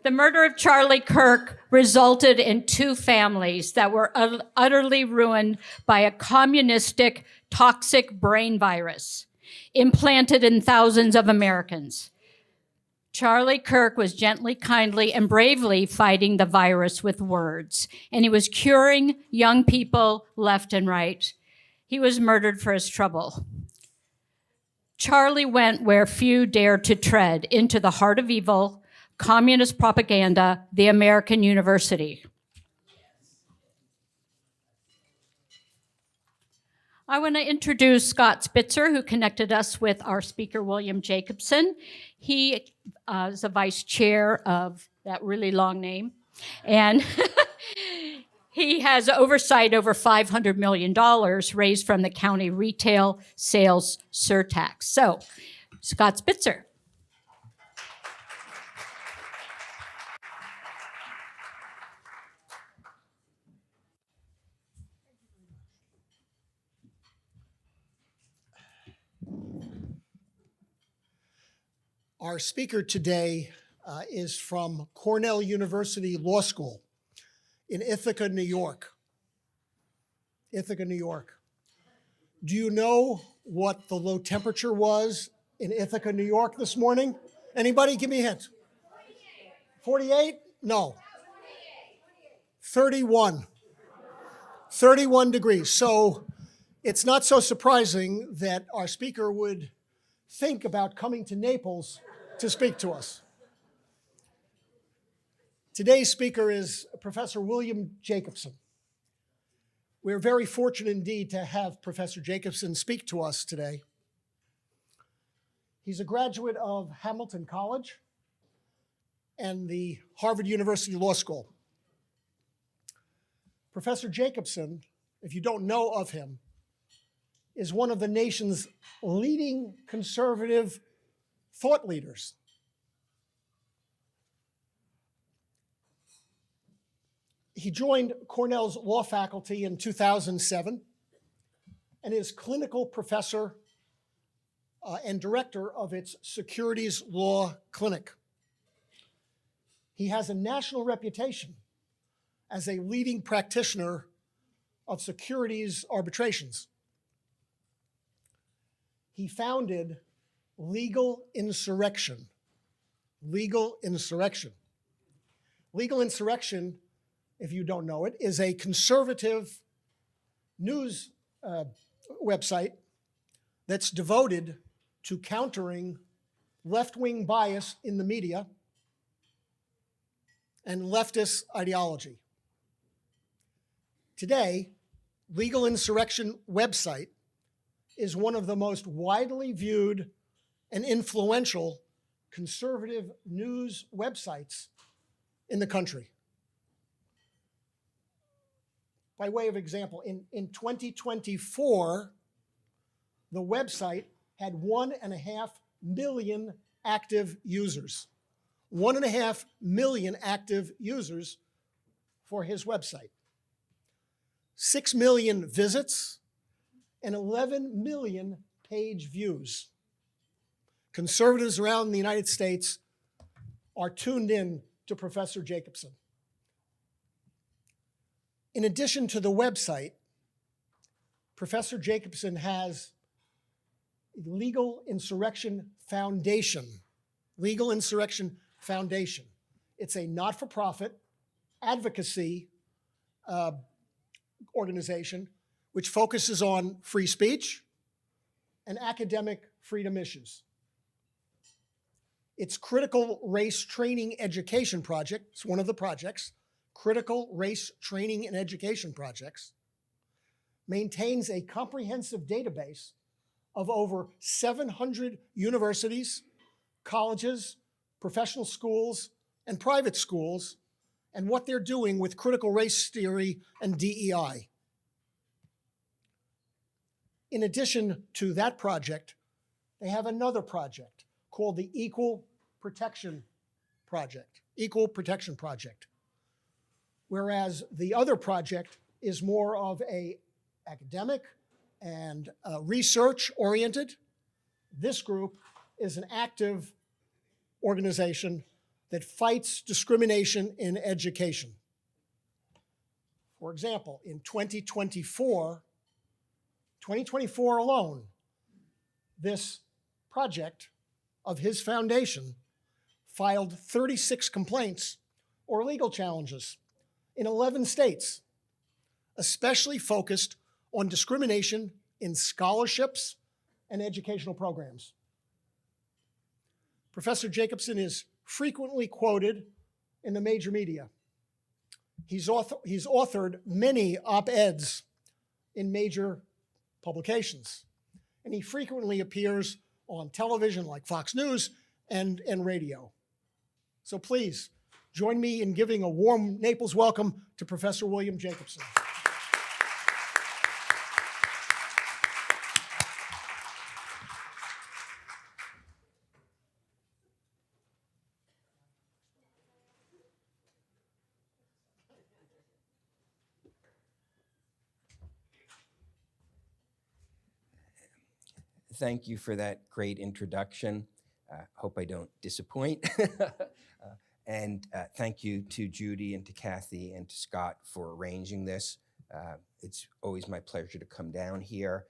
The murder of Charlie Kirk resulted in two families that were utterly ruined by a communistic, toxic brain virus implanted in thousands of Americans. Charlie Kirk was gently, kindly, and bravely fighting the virus with words, and he was curing young people left and right. He was murdered for his trouble. Charlie went where few dared to tread, into the heart of evil, communist propaganda, the American university. I want to introduce Scott Spitzer, who connected us with our speaker, William Jacobson. He is the vice chair of that really long name, and he has oversight over $500 million raised from the county retail sales surtax. So, Scott Spitzer. Our speaker today is from Cornell University Law School in Ithaca, New York. Ithaca, New York. Do you know what the low temperature was in Ithaca, New York this morning? Anybody? Give me a hint. 48? No. 31. 31 degrees. So it's not so surprising that our speaker would think about coming to Naples to speak to us. Today's speaker is Professor William Jacobson. We're very fortunate indeed to have Professor Jacobson speak to us today. He's a graduate of Hamilton College and the Harvard University Law School. Professor Jacobson, if you don't know of him, is one of the nation's leading conservative thought leaders. He joined Cornell's law faculty in 2007 and is clinical professor and director of its securities law clinic. He has a national reputation as a leading practitioner of securities arbitrations. He founded Legal Insurrection. Legal Insurrection. Legal Insurrection, if you don't know it, is a conservative news website that's devoted to countering left-wing bias in the media and leftist ideology. Today, Legal Insurrection website is one of the most widely viewed and influential conservative news websites in the country. By way of example, in 2024, the website had 1.5 million active users. 1.5 million active users for his website. 6 million visits and 11 million page views. Conservatives around the United States are tuned in to Professor Jacobson. In addition to the website, Professor Jacobson has Legal Insurrection Foundation. Legal Insurrection Foundation. It's a not-for-profit advocacy organization which focuses on free speech and academic freedom issues. Its Critical Race Training Education Project, it's one of the projects, Critical Race Training and Education Projects, maintains a comprehensive database of over 700 universities, colleges, professional schools, and private schools, and what they're doing with critical race theory and DEI. In addition to that project, they have another project called the Equal Protection Project, whereas the other project is more of a academic and research-oriented. This group is an active organization that fights discrimination in education. For example, in 2024 alone, this project of his foundation filed 36 complaints or legal challenges in 11 states, especially focused on discrimination in scholarships and educational programs. Professor Jacobson is frequently quoted in the major media. He's authored many op-eds in major publications, and he frequently appears on television like Fox News and radio. So please, join me in giving a warm Naples welcome to Professor William Jacobson. Thank you for that great introduction. Hope I don't disappoint. And thank you to Judy and to Kathy and to Scott for arranging this. It's always my pleasure to come down here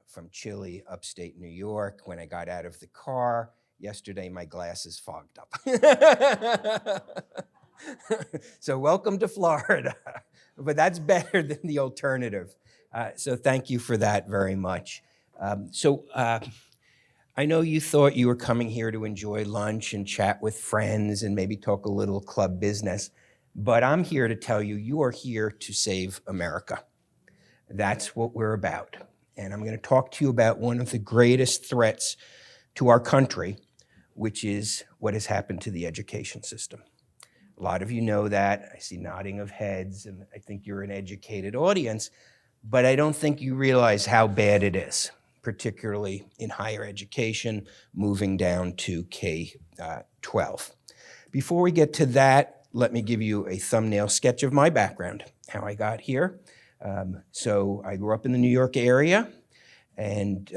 from chilly upstate New York. When I got out of the car yesterday, my glasses fogged up. So welcome to Florida, but that's better than the alternative. So thank you for that very much. I know you thought you were coming here to enjoy lunch and chat with friends and maybe talk a little club business, but I'm here to tell you, you are here to save America. That's what we're about. And I'm going to talk to you about one of the greatest threats to our country, which is what has happened to the education system. A lot of you know that. I see nodding of heads, and I think you're an educated audience, but I don't think you realize how bad it is, particularly in higher education, moving down to K-12. Before we get to that, let me give you a thumbnail sketch of my background, how I got here. So I grew up in the New York area and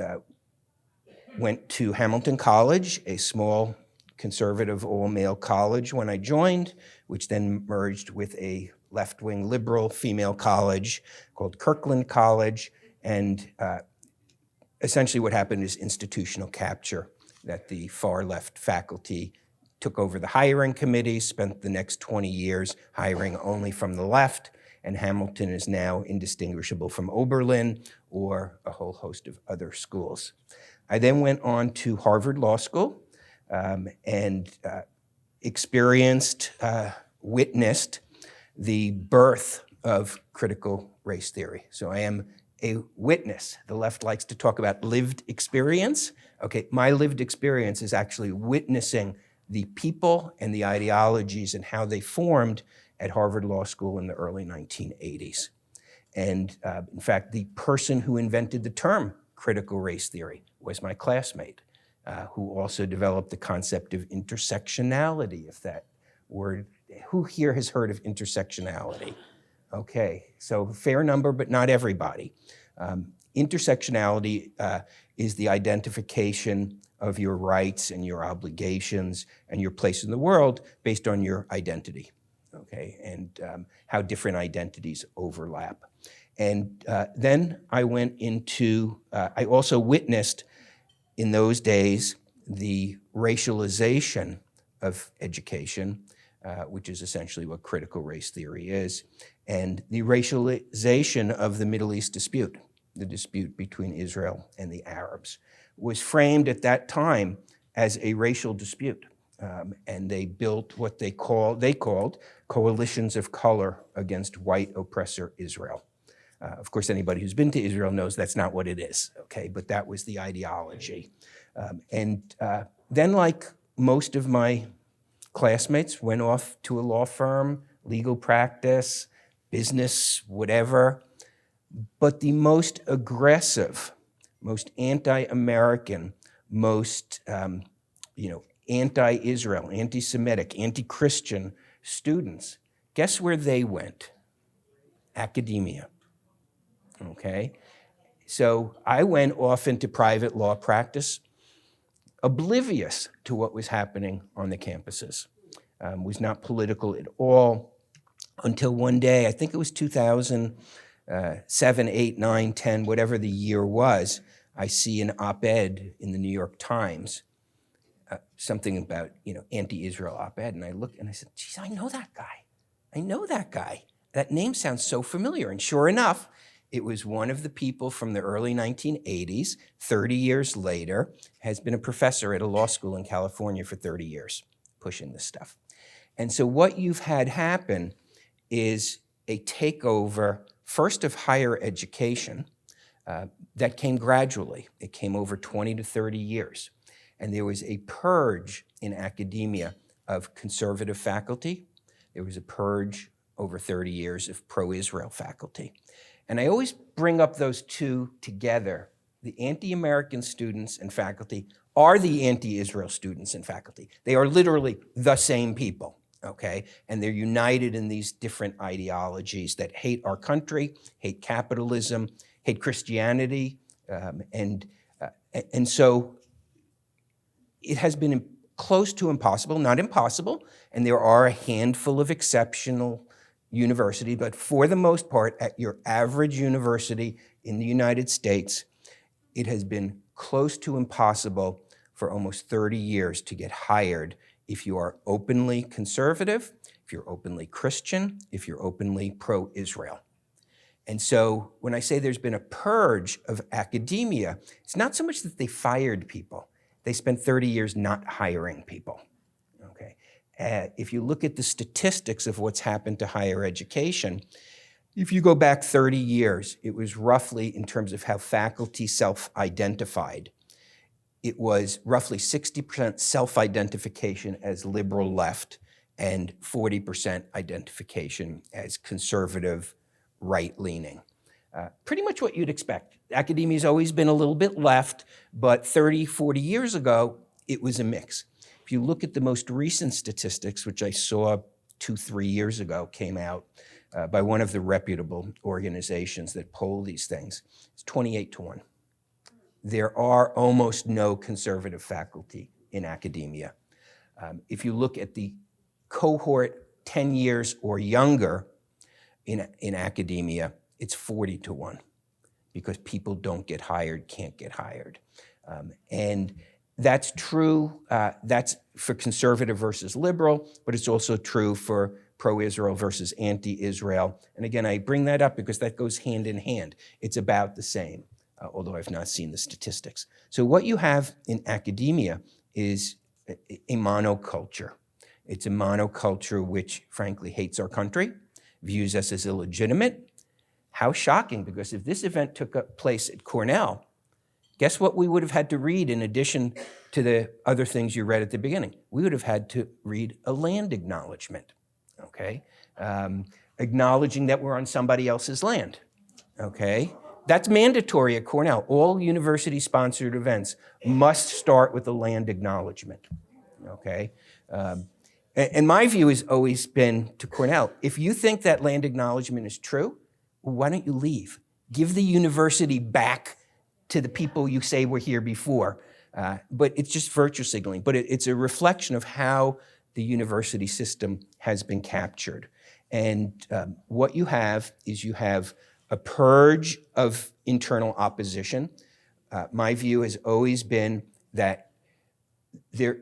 went to Hamilton College, a small conservative all-male college when I joined, which then merged with a left-wing liberal female college called Kirkland College. And essentially what happened is institutional capture, that the far left faculty took over the hiring committee, spent the next 20 years hiring only from the left, and Hamilton is now indistinguishable from Oberlin or a whole host of other schools. I then went on to Harvard Law School and witnessed the birth of critical race theory. So I am a witness. The left likes to talk about lived experience. Okay, my lived experience is actually witnessing the people and the ideologies and how they formed at Harvard Law School in the early 1980s. And in fact, the person who invented the term critical race theory was my classmate, who also developed the concept of intersectionality, if that word, who here has heard of intersectionality? Okay, so fair number, but not everybody. Intersectionality is the identification of your rights and your obligations and your place in the world based on your identity, okay, and how different identities overlap. And then I went into, I also witnessed in those days the racialization of education, which is essentially what critical race theory is, and the racialization of the Middle East dispute, the dispute between Israel and the Arabs, was framed at that time as a racial dispute. And they built what they called coalitions of color against white oppressor Israel. Of course, anybody who's been to Israel knows that's not what it is, okay? But that was the ideology. Then, like most of my classmates, went off to a law firm, legal practice, business, whatever. But the most aggressive, most anti-American, most anti-Israel, anti-Semitic, anti-Christian students, guess where they went? Academia, okay? So I went off into private law practice, oblivious to what was happening on the campuses. was not political at all until one day, I think it was 2007, 8, 9, 10, whatever the year was, I see an op-ed in the New York Times, something about, anti-Israel op-ed, and I looked and I said, geez, I know that guy. I know that guy. That name sounds so familiar. And sure enough, it was one of the people from the early 1980s, 30 years later, has been a professor at a law school in California for 30 years, pushing this stuff. And so what you've had happen is a takeover, first of higher education, that came gradually. It came over 20 to 30 years. And there was a purge in academia of conservative faculty. There was a purge over 30 years of pro-Israel faculty. And I always bring up those two together. The anti-American students and faculty are the anti-Israel students and faculty. They are literally the same people, okay? And they're united in these different ideologies that hate our country, hate capitalism, hate Christianity, and so it has been close to impossible, not impossible, and there are a handful of exceptional universities, but for the most part, at your average university in the United States, it has been close to impossible for almost 30 years to get hired if you are openly conservative, if you're openly Christian, if you're openly pro-Israel. And so when I say there's been a purge of academia, it's not so much that they fired people. They spent 30 years not hiring people, okay? If you look at the statistics of what's happened to higher education, if you go back 30 years, it was roughly, in terms of how faculty self-identified, it was roughly 60% self-identification as liberal left and 40% identification as conservative right-leaning. Pretty much what you'd expect. Academia's always been a little bit left, but 30, 40 years ago, it was a mix. If you look at the most recent statistics, which I saw 2-3 years ago, came out by one of the reputable organizations that poll these things, it's 28-1. There are almost no conservative faculty in academia. If you look at the cohort 10 years or younger in academia, it's 40-1 because people don't get hired, can't get hired. And that's true, that's for conservative versus liberal, but it's also true for pro-Israel versus anti-Israel. And again, I bring that up because that goes hand in hand. It's about the same, although I've not seen the statistics. So what you have in academia is a monoculture. It's a monoculture which frankly hates our country, views us as illegitimate. How shocking, because if this event took place at Cornell, guess what we would have had to read in addition to the other things you read at the beginning? We would have had to read a land acknowledgement, okay? Acknowledging that we're on somebody else's land, okay? That's mandatory at Cornell. All university-sponsored events must start with a land acknowledgement, okay? And my view has always been to Cornell, if you think that land acknowledgement is true, well, why don't you leave? Give the university back to the people you say were here before. But it's just virtue signaling. But it's a reflection of how the university system has been captured. And what you have is you have a purge of internal opposition. My view has always been that the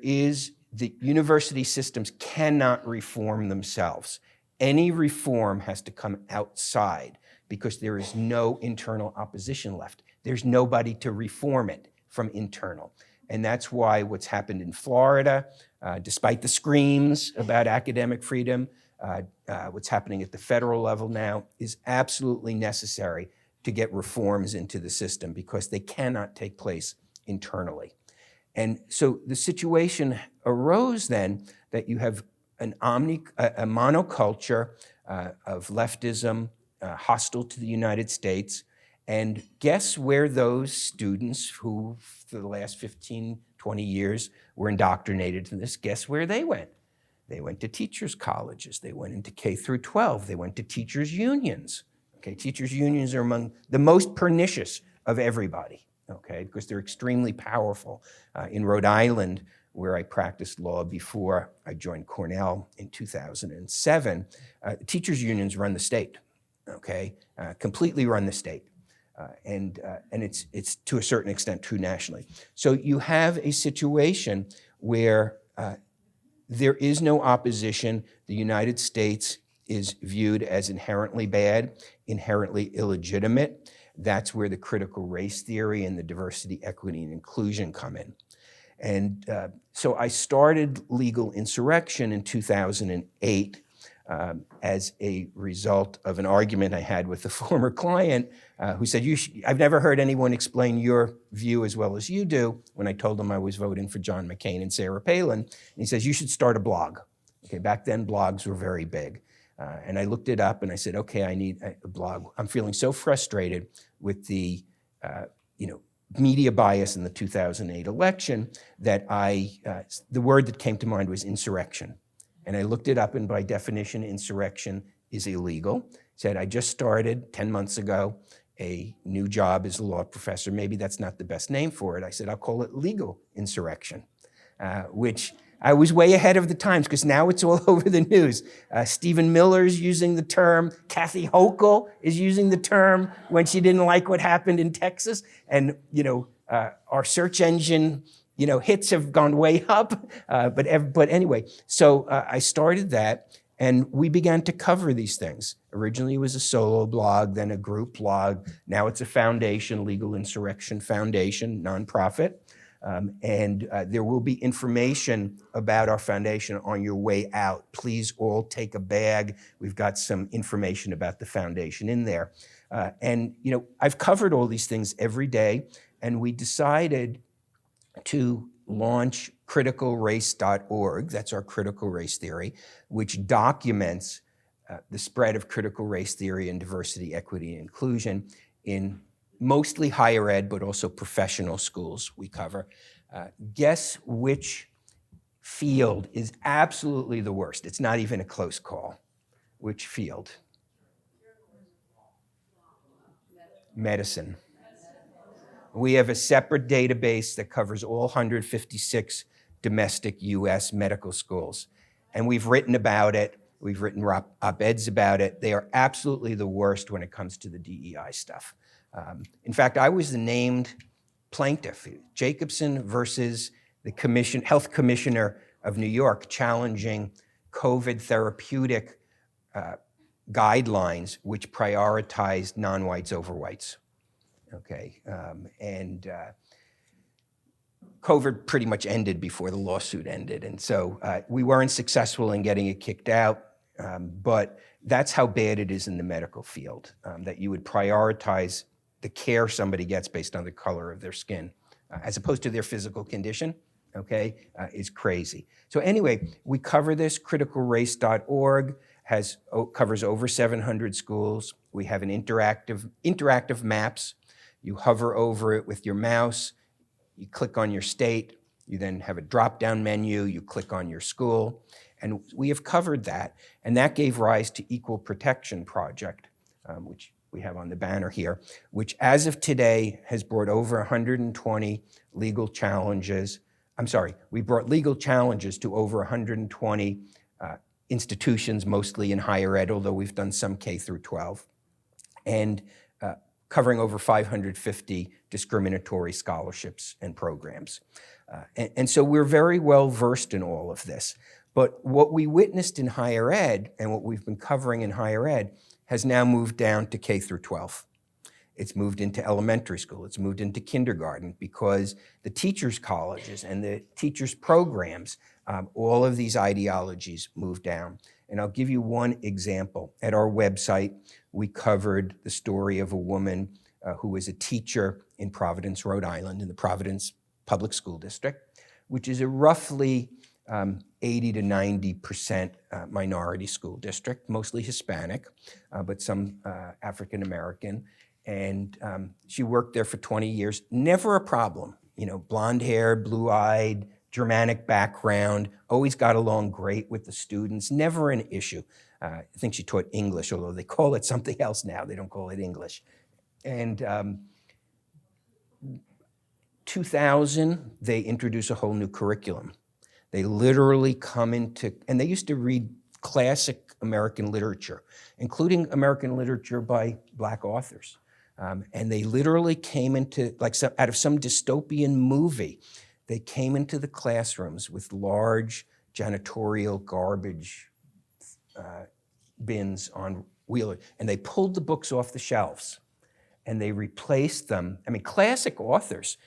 university systems cannot reform themselves. Any reform has to come outside because there is no internal opposition left. There's nobody to reform it from internal. And that's why what's happened in Florida, despite the screams about academic freedom, what's happening at the federal level now is absolutely necessary to get reforms into the system because they cannot take place internally. And so the situation arose then that you have a monoculture of leftism hostile to the United States. And guess where those students who for the last 15, 20 years were indoctrinated in this, guess where they went? They went to teachers' colleges. They went into K through 12. They went to teachers' unions. Okay, teachers' unions are among the most pernicious of everybody, okay, because they're extremely powerful. In Rhode Island, where I practiced law before I joined Cornell in 2007, teachers' unions run the state, okay? Completely run the state. And it's to a certain extent true nationally. So you have a situation where there is no opposition. The United States is viewed as inherently bad, inherently illegitimate. That's where the critical race theory and the diversity, equity, and inclusion come in. And so I started Legal Insurrection in 2008 as a result of an argument I had with a former client who said, I've never heard anyone explain your view as well as you do, when I told him I was voting for John McCain and Sarah Palin. And he says, you should start a blog. Okay, back then blogs were very big. And I looked it up and I said, okay, I need a blog. I'm feeling so frustrated with the media bias in the 2008 election that the word that came to mind was insurrection. And I looked it up, and by definition, insurrection is illegal. Said, I just started 10 months ago a new job as a law professor. Maybe that's not the best name for it. I said, I'll call it legal insurrection, which I was way ahead of the times, because now it's all over the news. Stephen Miller's using the term. Kathy Hochul is using the term when she didn't like what happened in Texas. And, our search engine hits have gone way up, but anyway, so I started that, and we began to cover these things. Originally it was a solo blog, then a group blog. Now it's a foundation, Legal Insurrection Foundation, nonprofit. And there will be information about our foundation on your way out. Please all take a bag. We've got some information about the foundation in there. And I've covered all these things every day, and we decided to launch criticalrace.org, that's our critical race theory, which documents the spread of critical race theory and diversity, equity, and inclusion in mostly higher ed, but also professional schools we cover. Guess which field is absolutely the worst? It's not even a close call. Which field? Medicine. We have a separate database that covers all 156 domestic US medical schools. And we've written about it. We've written op-eds about it. They are absolutely the worst when it comes to the DEI stuff. In fact, I was the named plaintiff, Jacobson versus the health commissioner of New York, challenging COVID therapeutic guidelines which prioritized non-whites over whites. Okay, and COVID pretty much ended before the lawsuit ended. And so we weren't successful in getting it kicked out, but that's how bad it is in the medical field, that you would prioritize the care somebody gets based on the color of their skin, as opposed to their physical condition, okay, is crazy. So anyway, we cover this. Criticalrace.org covers over 700 schools. We have an interactive maps. You hover over it with your mouse, you click on your state, you then have a drop-down menu, you click on your school, and we have covered that. And that gave rise to Equal Protection Project, which we have on the banner here, which as of today has brought over 120 legal challenges. We brought legal challenges to over 120 institutions, mostly in higher ed, although we've done some K through 12. And covering over 550 discriminatory scholarships and programs. And so we're very well versed in all of this. But what we witnessed in higher ed and what we've been covering in higher ed has now moved down to K through 12. It's moved into elementary school. It's moved into kindergarten, because the teachers' colleges and the teachers' programs, all of these ideologies move down. And I'll give you one example. At our website, we covered the story of a woman who was a teacher in Providence, Rhode Island, in the Providence Public School District, which is a roughly 80 to 90% minority school district, mostly Hispanic, but some African American. And she worked there for 20 years, never a problem. Blonde hair, blue-eyed, Germanic background, always got along great with the students, never an issue. I think she taught English, although they call it something else now. They don't call it English. And 2000, they introduce a whole new curriculum. They literally come into, and they used to read classic American literature, including American literature by Black authors. And they literally came into, like out of some dystopian movie, they came into the classrooms with large janitorial garbage bins on wheelers, and they pulled the books off the shelves and they replaced them. I mean, classic authors,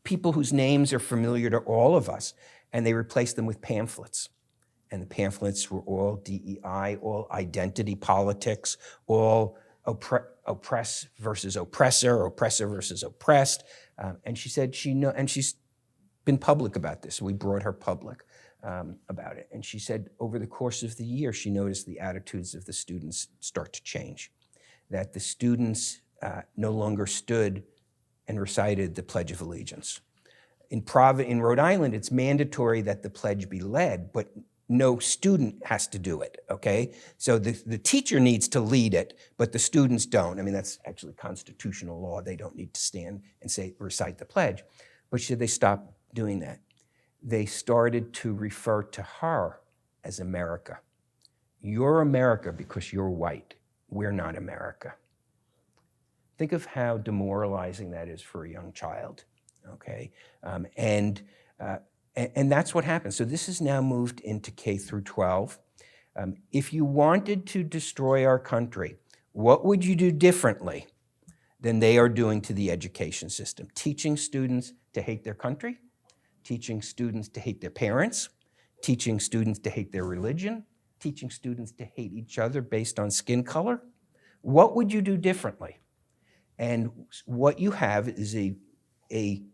people whose names are familiar to all of us, and they replaced them with pamphlets. And the pamphlets were all DEI, all identity politics, all oppress versus oppressor, oppressor versus oppressed. And she said and she's been public about this. We brought her public about it. And she said over the course of the year, she noticed the attitudes of the students start to change, that the students no longer stood and recited the Pledge of Allegiance. In Rhode Island, it's mandatory that the pledge be led, but no student has to do it, okay? So the teacher needs to lead it, but the students don't. I mean, that's actually constitutional law. They don't need to stand and recite the pledge. But should they stop doing that? They started to refer to her as America. You're America because you're white. We're not America. Think of how demoralizing that is for a young child, okay? And that's what happens. So this has now moved into K through 12. If you wanted to destroy our country, what would you do differently than they are doing to the education system? Teaching students to hate their country, teaching students to hate their parents, teaching students to hate their religion, teaching students to hate each other based on skin color. What would you do differently? And what you have is a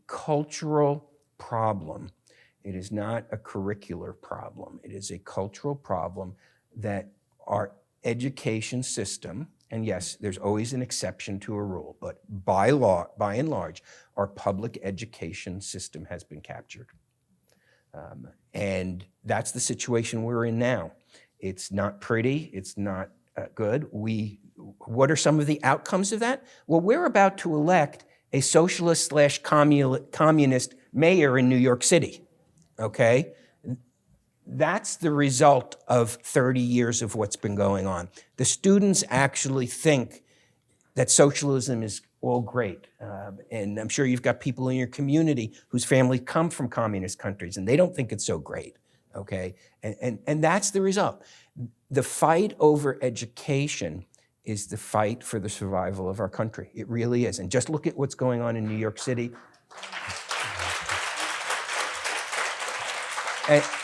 cultural problem. It is not a curricular problem. It is a cultural problem that our education system, and yes, there's always an exception to a rule, but by and large, our public education system has been captured. And that's the situation we're in now. It's not pretty, it's not good. What are some of the outcomes of that? Well, we're about to elect a socialist/communist mayor in New York City. Okay? That's the result of 30 years of what's been going on. The students actually think that socialism is all great. And I'm sure you've got people in your community whose families come from communist countries, and they don't think it's so great, okay? And that's the result. The fight over education is the fight for the survival of our country. It really is. And just look at what's going on in New York City.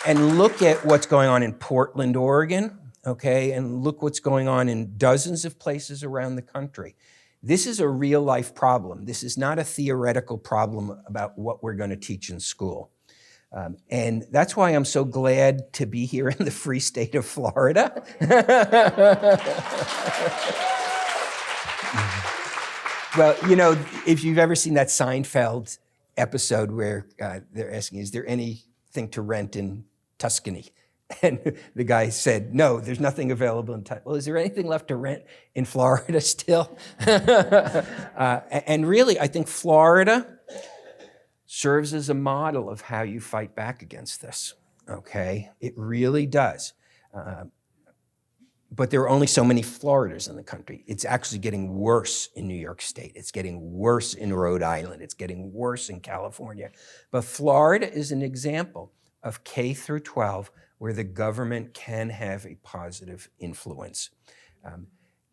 And look at what's going on in Portland, Oregon, okay? And look what's going on in dozens of places around the country. This is a real life problem. This is not a theoretical problem about what we're going to teach in school. And that's why I'm so glad to be here in the free state of Florida. Well, if you've ever seen that Seinfeld episode where they're asking, is there anything to rent in Tuscany? And the guy said, no, there's nothing available in Tuscany. Well, is there anything left to rent in Florida still? And really, I think Florida serves as a model of how you fight back against this, okay? It really does. But there are only so many Floridas in the country. It's actually getting worse in New York State. It's getting worse in Rhode Island. It's getting worse in California. But Florida is an example of K through 12 where the government can have a positive influence.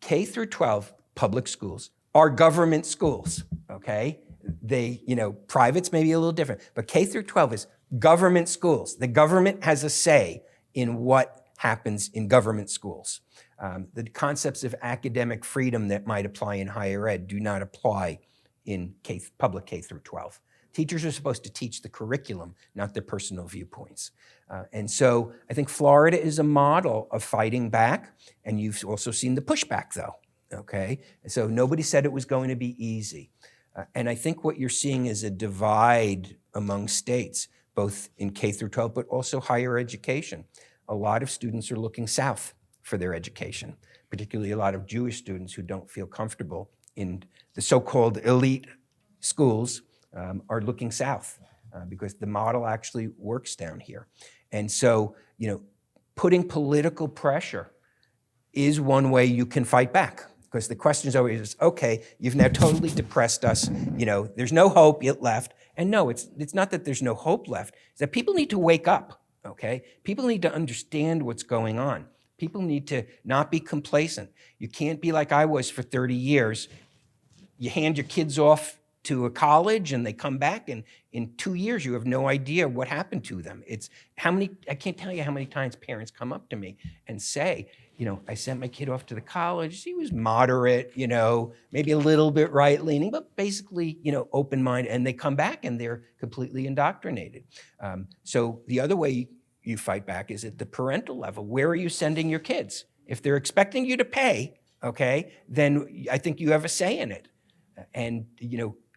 K through 12 public schools are government schools, okay? Privates may be a little different, but K through 12 is government schools. The government has a say in what happens in government schools. The concepts of academic freedom that might apply in higher ed do not apply in public K through 12. Teachers are supposed to teach the curriculum, not their personal viewpoints. And so I think Florida is a model of fighting back, and you've also seen the pushback though, okay? So nobody said it was going to be easy. And I think what you're seeing is a divide among states, both in K through 12, but also higher education. A lot of students are looking south for their education, particularly a lot of Jewish students who don't feel comfortable in the so-called elite schools are looking south because the model actually works down here. And so, putting political pressure is one way you can fight back. Because the question is always, okay, you've now totally depressed us. There's no hope yet left. And no, it's not that there's no hope left. It's that people need to wake up, okay? People need to understand what's going on. People need to not be complacent. You can't be like I was for 30 years. You hand your kids off to a college and they come back, and in 2 years you have no idea what happened to them. I can't tell you how many times parents come up to me and say, I sent my kid off to the college. He was moderate, maybe a little bit right-leaning, but basically, open-minded. And they come back and they're completely indoctrinated. So the other way you fight back is at the parental level. Where are you sending your kids? If they're expecting you to pay, okay, then I think you have a say in it. And,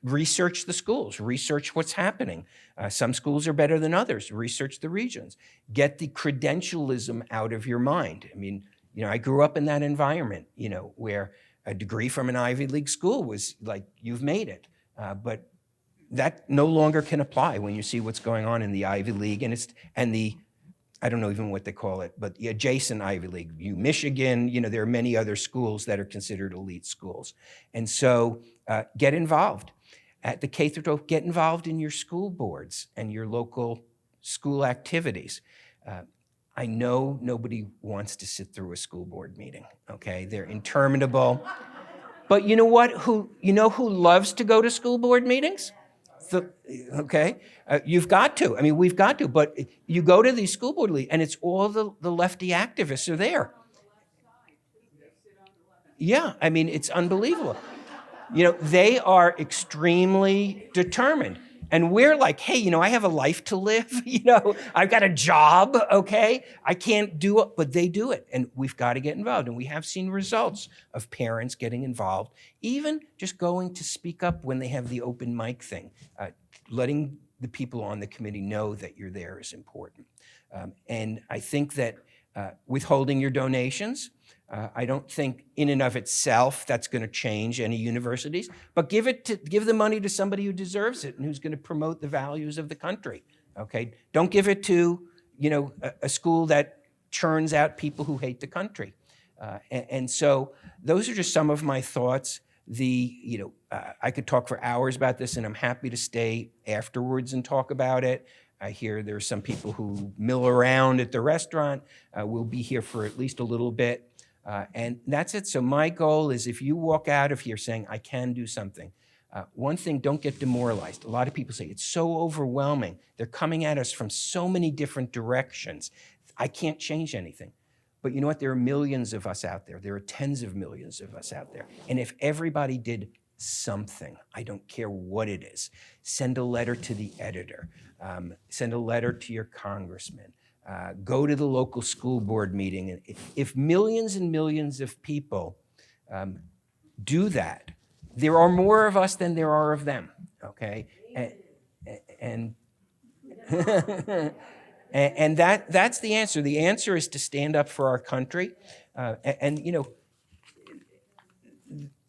research the schools, research what's happening. Some schools are better than others. Research the regions. Get the credentialism out of your mind. I mean, I grew up in that environment, where a degree from an Ivy League school was like, you've made it. But that no longer can apply when you see what's going on in the Ivy League and the, I don't know even what they call it, but the adjacent Ivy League, Michigan, there are many other schools that are considered elite schools. And so get involved. At the K through 12, get involved in your school boards and your local school activities. I know nobody wants to sit through a school board meeting, okay? They're interminable. But you know what? Who loves to go to school board meetings? Okay? You've got to. I mean, we've got to. But you go to these school board meetings, and it's all the lefty activists are there. Yeah, I mean, it's unbelievable. They are extremely determined. And we're like, hey, I have a life to live. I've got a job, okay? I can't do it, but they do it. And we've got to get involved. And we have seen results of parents getting involved, even just going to speak up when they have the open mic thing. Letting the people on the committee know that you're there is important. And I think that withholding your donations, I don't think in and of itself that's going to change any universities, but give the money to somebody who deserves it and who's going to promote the values of the country. Okay, don't give it to a school that churns out people who hate the country. And so those are just some of my thoughts. I could talk for hours about this, and I'm happy to stay afterwards and talk about it. I hear there are some people who mill around at the restaurant. We'll be here for at least a little bit. And that's it. So my goal is, if you walk out of here saying, I can do something, one thing, don't get demoralized. A lot of people say, it's so overwhelming. They're coming at us from so many different directions. I can't change anything. But you know what? There are millions of us out there. There are tens of millions of us out there. And if everybody did something, I don't care what it is, send a letter to the editor, send a letter to your congressman, go to the local school board meeting. And if millions and millions of people do that, there are more of us than there are of them, okay? And and that's the answer. The answer is to stand up for our country.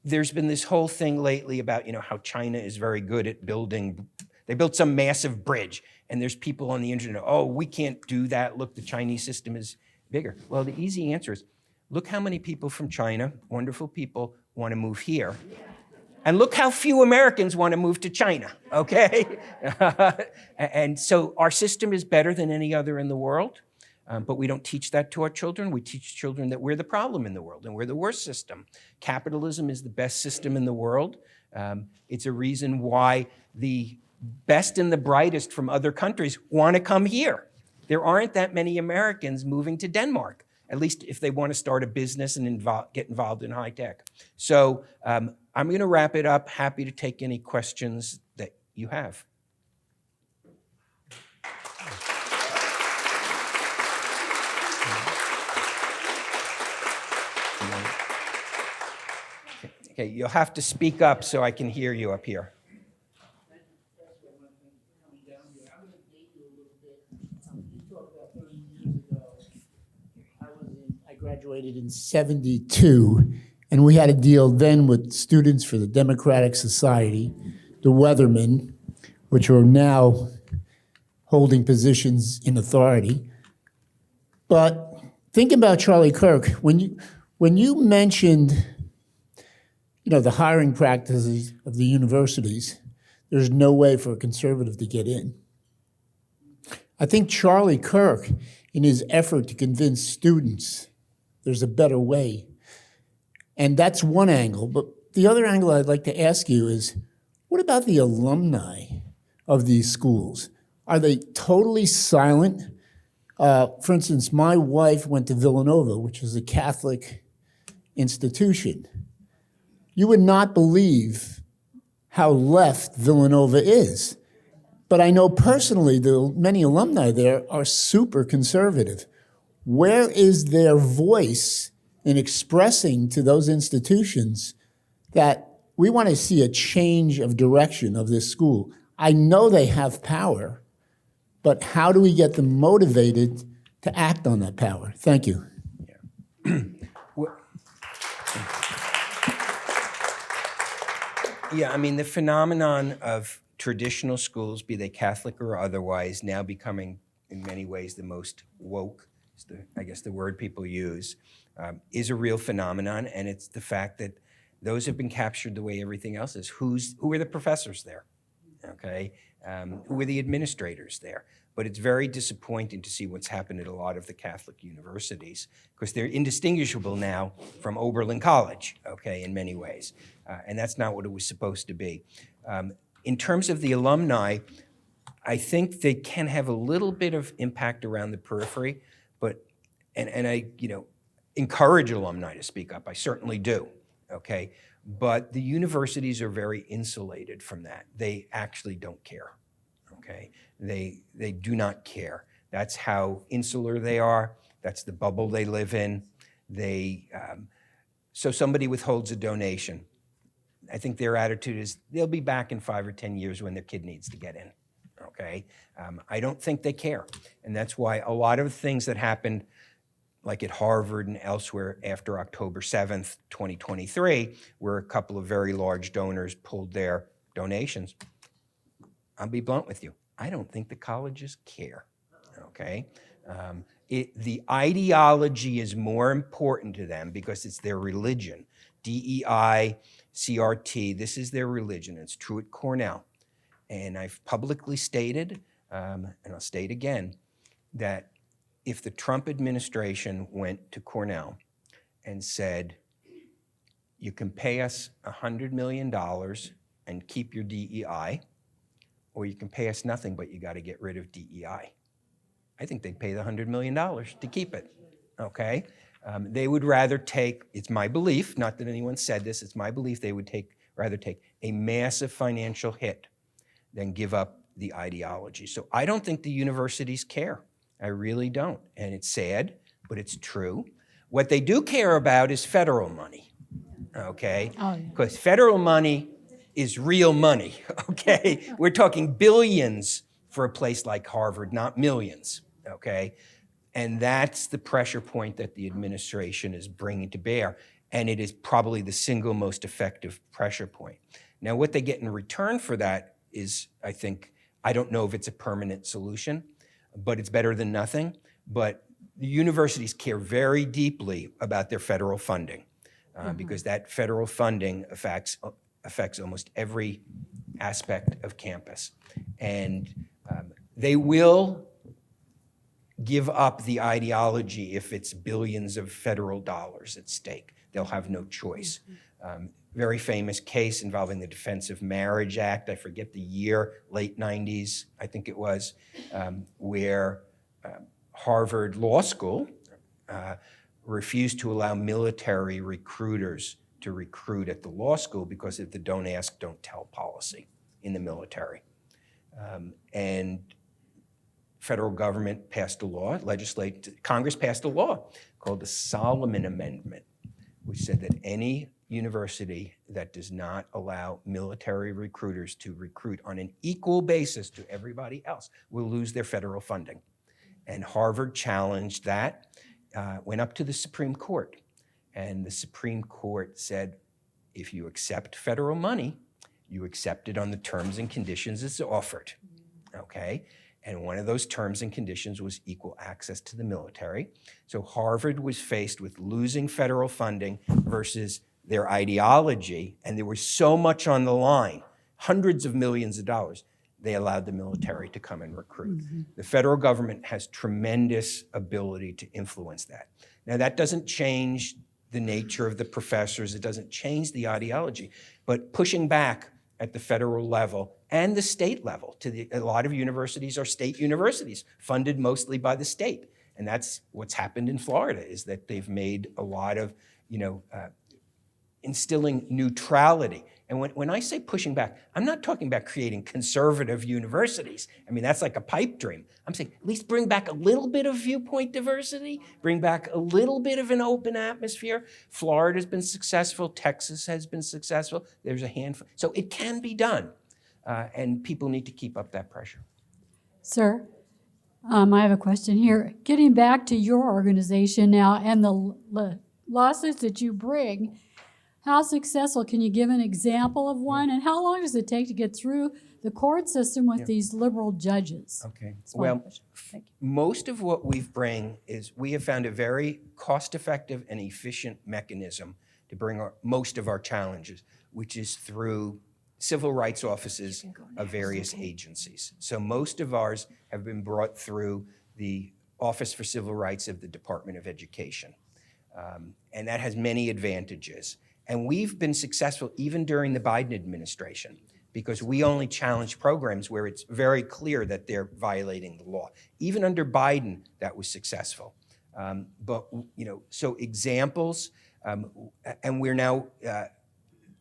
There's been this whole thing lately about, how China is very good at building. They built some massive bridge, and there's people on the internet, oh, we can't do that. Look, the Chinese system is bigger. Well, the easy answer is, look how many people from China, wonderful people, want to move here. And look how few Americans want to move to China, okay? And so our system is better than any other in the world, but we don't teach that to our children. We teach children that we're the problem in the world and we're the worst system. Capitalism is the best system in the world. It's a reason why the best and the brightest from other countries want to come here. There aren't that many Americans moving to Denmark, at least if they want to start a business and get involved in high tech. So I'm going to wrap it up. Happy to take any questions that you have. Okay, you'll have to speak up so I can hear you up here. I graduated in 72, and we had a deal then with Students for the Democratic Society, the Weathermen, which are now holding positions in authority. But think about Charlie Kirk. When you mentioned, the hiring practices of the universities, there's no way for a conservative to get in. I think Charlie Kirk, in his effort to convince students there's a better way, and that's one angle, but the other angle I'd like to ask you is, what about the alumni of these schools? Are they totally silent? For instance, my wife went to Villanova, which is a Catholic institution. You would not believe how left Villanova is. But I know personally many alumni there are super conservative. Where is their voice in expressing to those institutions that we want to see a change of direction of this school? I know they have power, but how do we get them motivated to act on that power? Thank you. Yeah, I mean, the phenomenon of traditional schools, be they Catholic or otherwise, now becoming in many ways the most woke, is I guess the word people use, is a real phenomenon, and it's the fact that those have been captured the way everything else is. Who are the professors there? Okay, who are the administrators there? But it's very disappointing to see what's happened at a lot of the Catholic universities, because they're indistinguishable now from Oberlin College, okay, in many ways. And that's not what it was supposed to be. In terms of the alumni, I think they can have a little bit of impact around the periphery, but, and I, encourage alumni to speak up. I certainly do, okay? But the universities are very insulated from that. They actually don't care, okay? They do not care. That's how insular they are. That's the bubble they live in. So somebody withholds a donation. I think their attitude is they'll be back in 5 or 10 years when their kid needs to get in, okay? I don't think they care. And that's why a lot of things that happened, like at Harvard and elsewhere after October 7th, 2023, where a couple of very large donors pulled their donations, I'll be blunt with you, I don't think the colleges care, okay? The ideology is more important to them because it's their religion. DEI, CRT, this is their religion. It's true at Cornell. And I've publicly stated, and I'll state again, that if the Trump administration went to Cornell and said, you can pay us $100 million and keep your DEI, or you can pay us nothing, but you got to get rid of DEI. I think they'd pay the $100 million to keep it, okay? They would rather take, it's my belief, not that anyone said this, it's my belief they would rather take a massive financial hit than give up the ideology. So I don't think the universities care. I really don't. And it's sad, but it's true. What they do care about is federal money, okay? Because federal money is real money, okay? We're talking billions for a place like Harvard, not millions, okay? And that's the pressure point that the administration is bringing to bear. And it is probably the single most effective pressure point. Now, what they get in return for that is, I think, I don't know if it's a permanent solution, but it's better than nothing. But the universities care very deeply about their federal funding because that federal funding affects almost every aspect of campus. And they will give up the ideology if it's billions of federal dollars at stake. They'll have no choice. Very famous case involving the Defense of Marriage Act. I forget the year, late 90s, I think it was, where Harvard Law School refused to allow military recruiters to recruit at the law school because of the don't ask, don't tell policy in the military. And federal government passed a law, Congress passed a law called the Solomon Amendment, which said that any university that does not allow military recruiters to recruit on an equal basis to everybody else will lose their federal funding. And Harvard challenged that, went up to the Supreme Court. And the Supreme Court said, if you accept federal money, You accept it on the terms and conditions it's offered, okay? And one of those terms and conditions was equal access to the military. So Harvard was faced with losing federal funding versus their ideology, and there was so much on the line, hundreds of millions of dollars. They allowed the military to come and recruit. The federal government has tremendous ability to influence that. Now, that doesn't change the nature of the professors, it doesn't change the ideology, but pushing back at the federal level and the state level. A lot of universities are state universities, funded mostly by the state. And that's what's happened in Florida, is that they've made a lot of, instilling neutrality. And when I say pushing back, I'm not talking about creating conservative universities. I mean, that's like a pipe dream. I'm saying at least bring back a little bit of viewpoint diversity, bring back a little bit of an open atmosphere. Florida's been successful, Texas has been successful. There's a handful. So it can be done, and people need to keep up that pressure. Sir, I have a question here. Getting back to your organization now and the lawsuits that you bring, how successful? Can you give an example of one? And how long does it take to get through the court system with these liberal judges? Okay. That's my Well, question. Thank you. most of what we've bring is we have found a very cost-effective and efficient mechanism to bring most of our challenges, which is through civil rights offices of various agencies. So most of ours have been brought through the Office for Civil Rights of the Department of Education. And that has many advantages. And we've been successful even during the Biden administration, because we only challenge programs where it's very clear that they're violating the law. Even under Biden, that was successful. So examples, and we're now,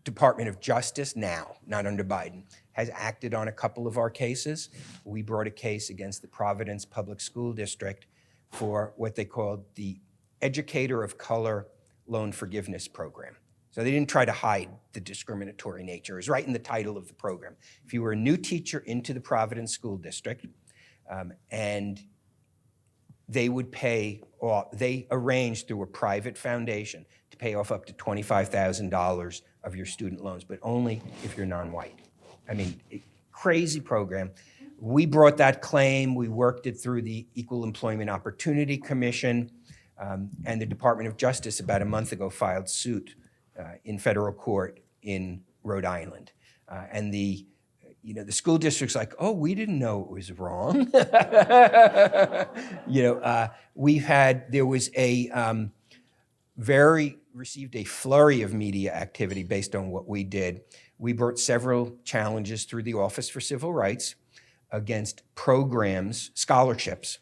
Department of Justice now, not under Biden, has acted on a couple of our cases. We brought a case against the Providence Public School District for what they called the Educator of Color Loan Forgiveness Program. So they didn't try to hide the discriminatory nature. It was right in the title of the program. If you were a new teacher into the Providence School District, and they would pay off, they arranged through a private foundation to pay off up to $25,000 of your student loans, but only if you're non-white. I mean, crazy program. We brought that claim, we worked it through the Equal Employment Opportunity Commission, and the Department of Justice about a month ago filed suit in federal court in Rhode Island. And the school district's like, oh, we didn't know it was wrong. There was received a flurry of media activity based on what we did. We brought several challenges through the Office for Civil Rights against programs, scholarships,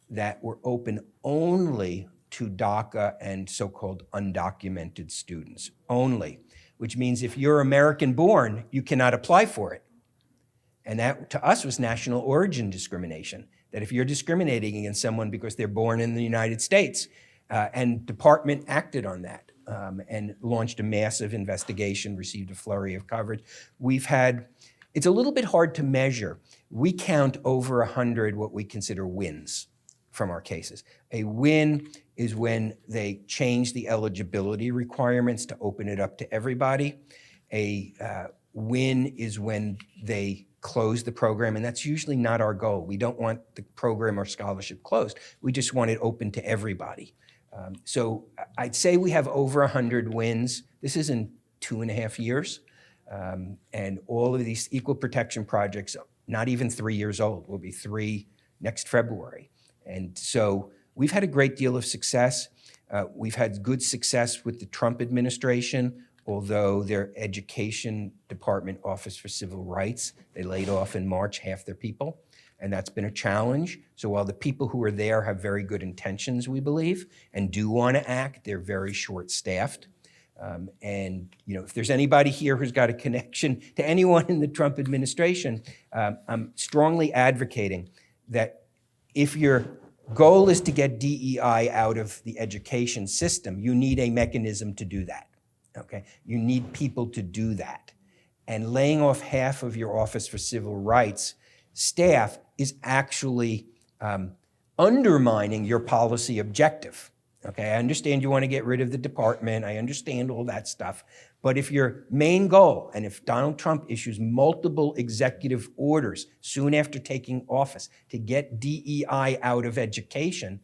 that were open only to DACA and so-called undocumented students, only, which means if you're American born, you cannot apply for it. And that, to us, was national origin discrimination, that if you're discriminating against someone because they're born in the United States, and department acted on that and launched a massive investigation, received a flurry of coverage. It's a little bit hard to measure. We count over 100 what we consider wins from our cases. A win is when they change the eligibility requirements to open it up to everybody. A win is when they close the program, and that's usually not our goal. We don't want the program or scholarship closed. We just want it open to everybody. So I'd say we have over 100 wins. This is in 2.5 years. And all of these equal protection projects, not even 3 years old, will be 3 next February. And so we've had a great deal of success. We've had good success with the Trump administration, although their Education Department Office for Civil Rights, they laid off in March half their people, and that's been a challenge. So while the people who are there have very good intentions, we believe, and do want to act, they're very short-staffed. And if there's anybody here who's got a connection to anyone in the Trump administration, I'm strongly advocating that if your goal is to get DEI out of the education system, you need a mechanism to do that, okay? You need people to do that. And laying off half of your Office for Civil Rights staff is actually undermining your policy objective, Okay, I understand you want to get rid of the department. I understand all that stuff. But if your main goal, and if Donald Trump issues multiple executive orders soon after taking office to get DEI out of education,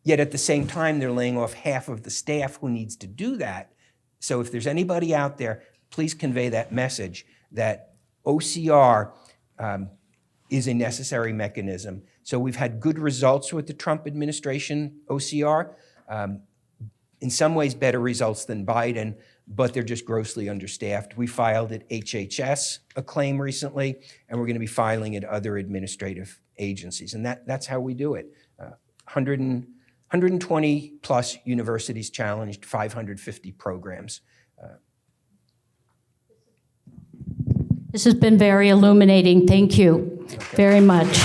yet at the same time they're laying off half of the staff who needs to do that. So if there's anybody out there, please convey that message that OCR is a necessary mechanism. So we've had good results with the Trump administration OCR. In some ways better results than Biden, but they're just grossly understaffed. We filed at HHS a claim recently, and we're going to be filing at other administrative agencies. And that's how we do it. 120 plus universities challenged, 550 programs. This has been very illuminating. Thank you very much.